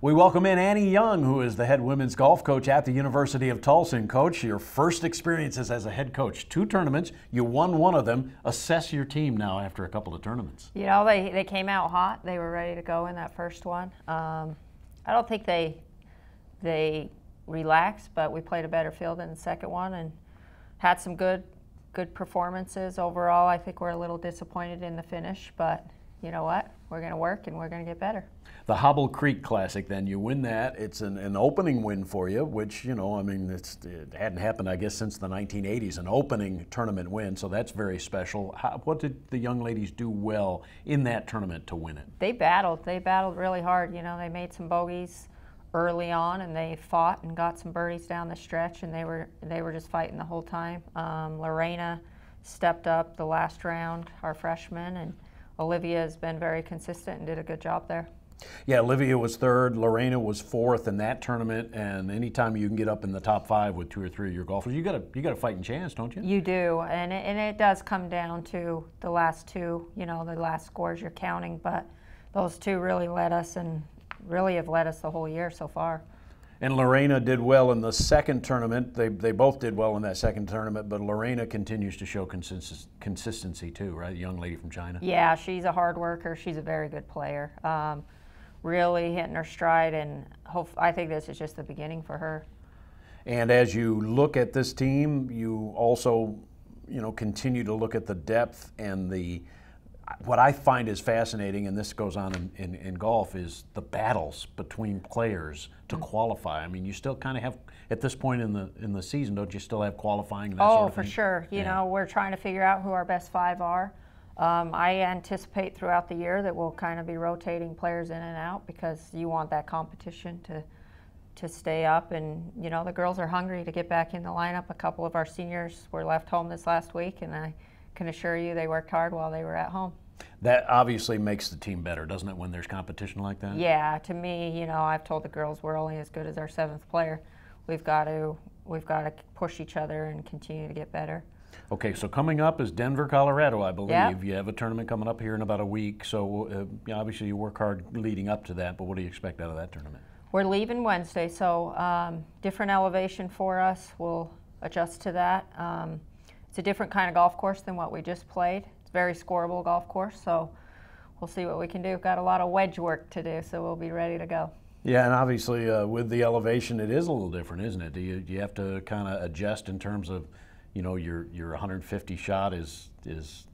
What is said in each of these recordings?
We welcome in Annie Young, who is the head women's golf coach at the University of Tulsa. And Coach, your first experiences as a head coach, 2 tournaments, you won one of them. Assess your team now after a couple of tournaments. You know, they came out hot. They were ready to go in that first one. I don't think they relaxed, but we played a better field in the second one and had some good performances overall. I think we're a little disappointed in the finish, but you know what? We're going to work and we're going to get better. The Hobble Creek Classic, then you win that. It's an opening win for you, which, you know, I mean, it hadn't happened, I guess, since the 1980s, an opening tournament win, so that's very special. What did the young ladies do well in that tournament to win it? They battled really hard. You know, they made some bogeys early on and they fought and got some birdies down the stretch, and they were just fighting the whole time. Lorena stepped up the last round, our freshman, and Olivia has been very consistent and did a good job there. Yeah, Olivia was 3rd, Lorena was 4th in that tournament, and anytime you can get up in the top 5 with 2 or 3 of your golfers, you got a fighting chance, don't you? You do, and it does come down to the last 2, you know, the last scores you're counting, but those 2 really led us and really have led us the whole year so far. And Lorena did well in the second tournament. They both did well in that second tournament, but Lorena continues to show consistency too, right? A young lady from China. Yeah, she's a hard worker. She's a very good player. Really hitting her stride, and I think this is just the beginning for her. And as you look at this team, you also, you know, continue to look at the depth and what I find is fascinating, and this goes on in golf, is the battles between players to qualify. I mean, you still kind of have, at this point in the season, don't you still have qualifying and that sort of thing? Oh, for sure. You know, we're trying to figure out who our best 5 are. I anticipate throughout the year that we'll kind of be rotating players in and out because you want that competition to stay up. And, you know, the girls are hungry to get back in the lineup. A couple of our seniors were left home this last week, and I can assure you they worked hard while they were at home. That obviously makes the team better, doesn't it, when there's competition like that? Yeah, to me, you know, I've told the girls we're only as good as our 7th player. We've got to push each other and continue to get better. Okay, so coming up is Denver, Colorado, I believe. Yep. You have a tournament coming up here in about a week, so obviously you work hard leading up to that, but what do you expect out of that tournament? We're leaving Wednesday, so different elevation for us. We'll adjust to that. It's a different kind of golf course than what we just played. It's a very scoreable golf course, so we'll see what we can do. We've got a lot of wedge work to do, so we'll be ready to go. Yeah, and obviously with the elevation, it is a little different, isn't it? Do you have to kind of adjust in terms of, you know, your 150 shot is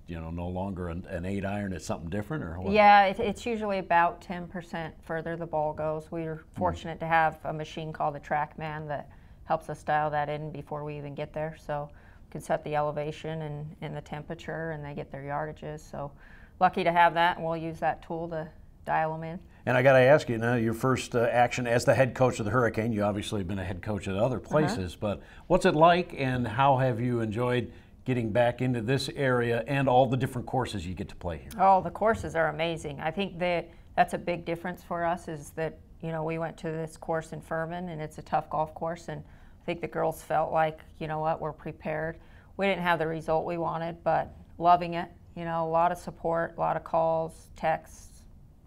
you know, no longer an 8-iron, it's something different, or what? Yeah, it's usually about 10% further the ball goes. We're fortunate to have a machine called the TrackMan that helps us dial that in before we even get there. So we can set the elevation and the temperature, and they get their yardages. So lucky to have that, and we'll use that tool to dial them in. And I got to ask you now, your first action as the head coach of the Hurricane, you obviously have been a head coach at other places, but what's it like, and how have you enjoyed getting back into this area and all the different courses you get to play here? Oh, the courses are amazing. I think that's a big difference for us, is that, you know, we went to this course in Furman, and it's a tough golf course, and I think the girls felt like, you know what, we're prepared. We didn't have the result we wanted, but loving it. You know, a lot of support, a lot of calls, texts,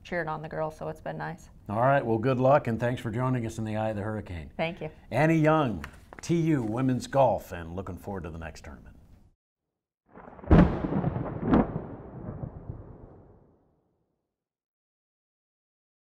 cheering on the girls, so it's been nice. All right, well, good luck, and thanks for joining us in the Eye of the Hurricane. Thank you. Annie Young, TU Women's Golf, and looking forward to the next tournament.